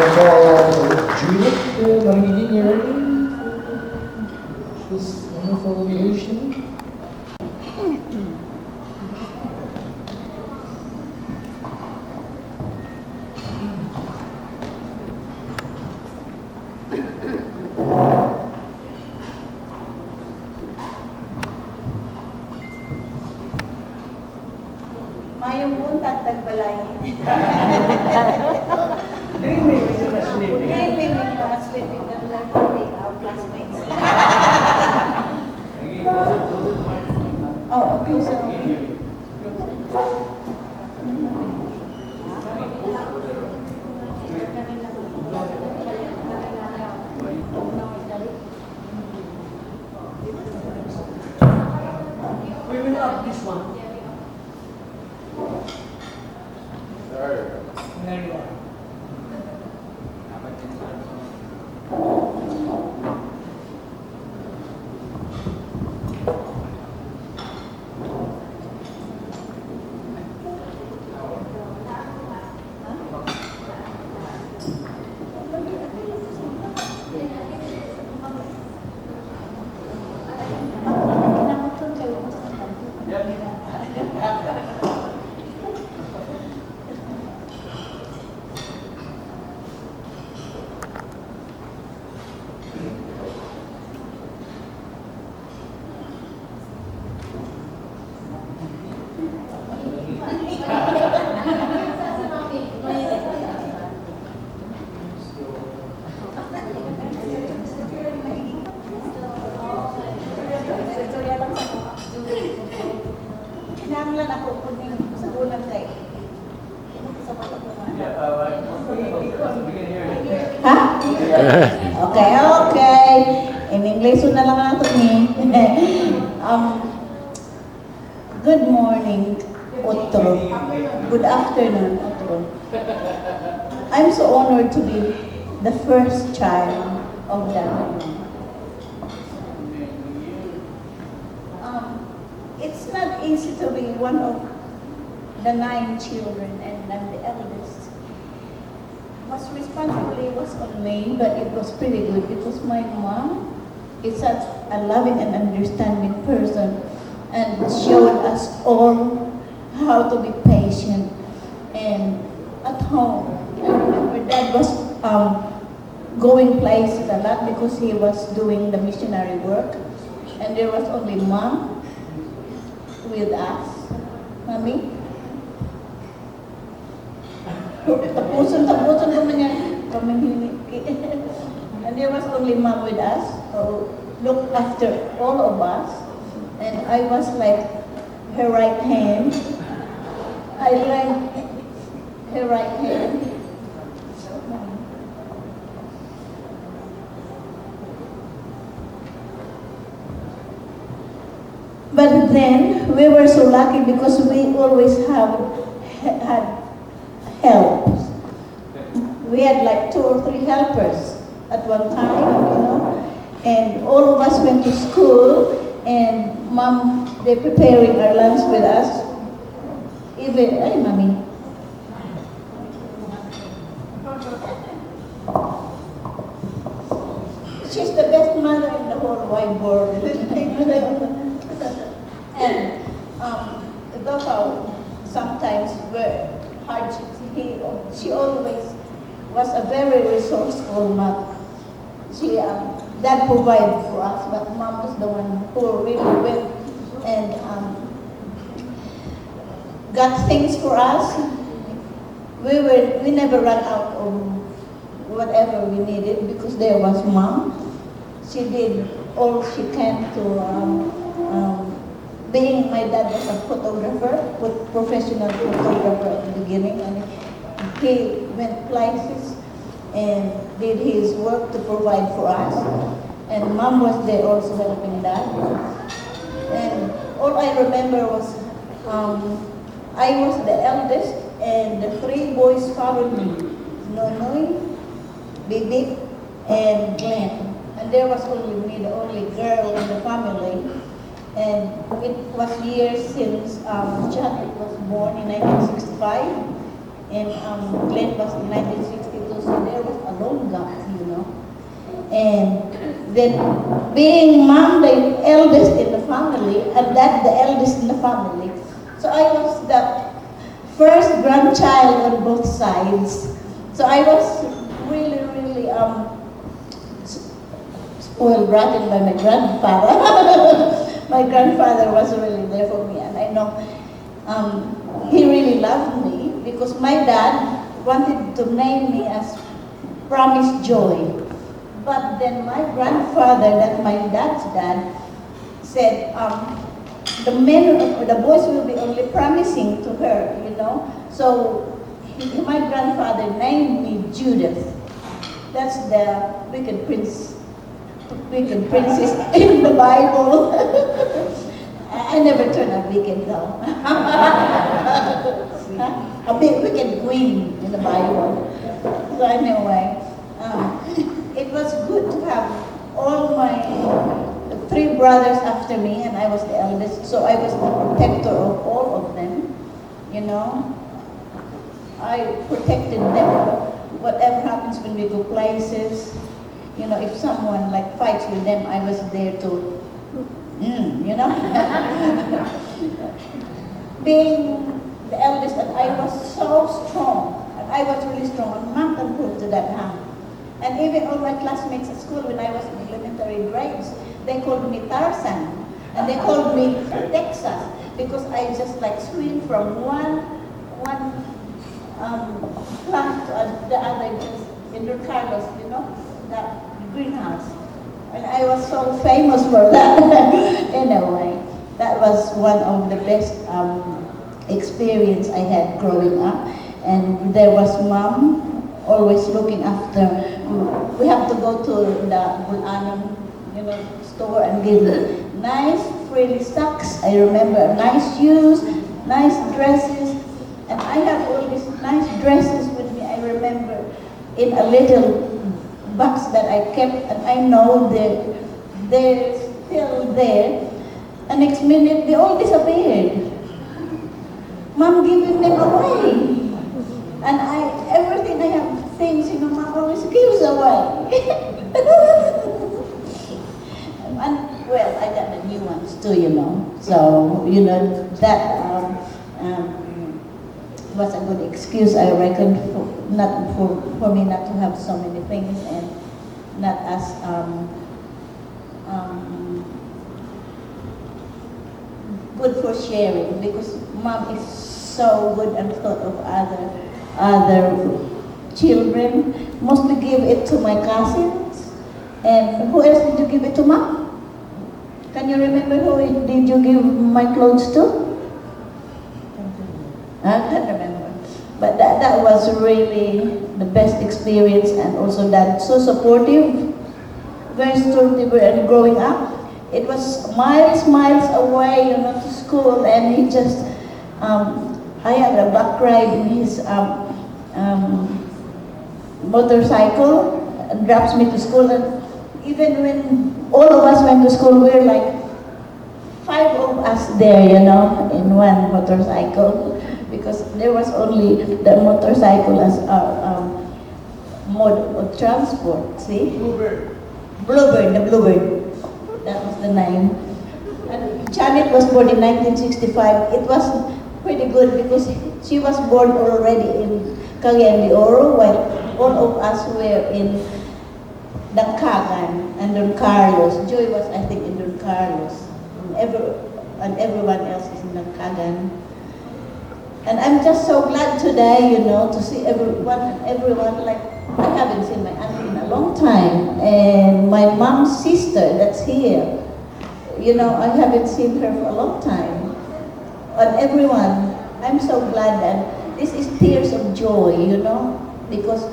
for Juliet Marigini this wonderful creation. Mayong punta at tagbalay. Dreaming is a sleeping. Dreaming is sleeping and learning our classmates. Oh, okay, so We will up this one. There you are. kinahanglan ako po sa bulan tayo. Ha? Okay, okay. In English na lang nato ni. Good morning, Otro. Good afternoon, Otro. I'm so honored to be the first child of that. It's not easy to be one of the 9 children and I'm the eldest. Most responsibility was on me, but it was pretty good because my mom is such a loving and understanding person and showed us all how to be patient and at home. I remember Dad was going places a lot because he was doing the missionary work and there was only Mom with us, Mommy. Tapusan kami niya, kami hiniki. And there was only Mom with us, who looked after all of us. And I was like her right hand. I learned her right hand. But then, we were so lucky because we always had help. We had like 2 or 3 helpers at one time, and all of us went to school, and Mom, they're preparing our lunch with us. Even, ay, Mommy. She's the best mother in the whole wide world. And though sometimes were hardships, she always was a very resourceful mother. Dad provided for us, but Mom was the one who really went and got things for us. We never ran out of whatever we needed because there was Mom. She did all she can to. Being my dad was a photographer, professional photographer at the beginning, and he went places and did his work to provide for us. And Mom was there also helping Dad. And all I remember was I was the eldest, and the 3 boys followed me: Nonoy, Bibi, and Glenn. And there was only me, the only girl in the family. And it was years since Chadwick was born in 1965, and Glenn was in 1962, so there was And then being mom, the eldest in the family, and dad, the eldest in the family. So I was the first grandchild on both sides. So I was really, really spoiled rotten by my grandfather. My grandfather was really there for me, and I know he really loved me because my dad wanted to name me as Promise Joy. But then my grandfather, that my dad's dad, said the men or the boys will be only promising to her, you know. So my grandfather named me Judith. That's the wicked princess in the Bible. I never turned out wicked though. A big wicked queen in the Bible. So anyway, it was good to have all my three brothers after me, and I was the eldest, so I was the protector of all of them, you know. I protected them. Whatever happens when we go places, you know, if someone like fights with them, I was there to, you know. Being the eldest, and I was so strong, and I was really strong, and Mom can prove to that, huh? And even all my classmates at school when I was in elementary grades, they called me Tarzan, and they called me Texas, because I just like swing from one plant to the other in Don Carlos, you know, that greenhouse. And I was so famous for that. Anyway, that was one of the best experience I had growing up. And there was Mom always looking after. We have to go to the Bulanam, you know, store and give nice frilly socks. I remember nice shoes, nice dresses, and I have all these nice dresses with me. I remember in a little box that I kept, and I know they're still there. And next minute, they all disappeared. Mom giving them away. And everything I have things, you know, Mom always gives away. And well, I got the new ones too, you know. So, you know, that was a good excuse, I reckon, for me not to have so many things and not as good for sharing, because Mom is so good and thought of other children. Mostly give it to my cousins. And who else did you give it to, Mom? Can you remember who did you give my clothes to? I can't remember. But that was really the best experience, and also Dad so supportive, very supportive, and growing up. It was miles away, you know, to school, and he just, I had a back ride in his motorcycle, and drops me to school, and even when all of us went to school, we were like 5 of us there, you know, in one motorcycle, because there was only the motorcycle as our mode of transport, see? Bluebird. Bluebird, the Bluebird. That was the name. And Janet was born in 1965. It was pretty good because she was born already in Cagayan de Oro, while all of us were in Dangcagan and Don Carlos. Joy was, I think, in Don Carlos. And everyone else is in Dangcagan. And I'm just so glad today, you know, to see everyone like, I haven't seen my auntie in a long time. And my mom's sister that's here, you know, I haven't seen her for a long time. And everyone, I'm so glad, and this is tears of joy, you know, because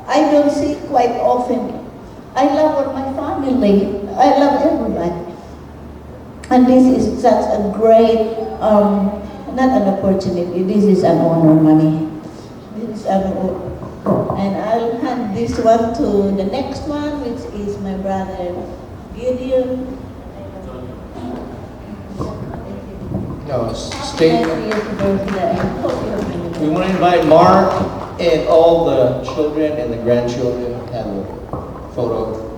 I don't see quite often. I love all my family. I love everybody. And this is such a great, not an opportunity, this is an honor, Mommy. This is an honor. And I'll hand this one to the next one, which is my brother Gideon. No, stay. We We want to invite Mark and all the children and the grandchildren to have a photo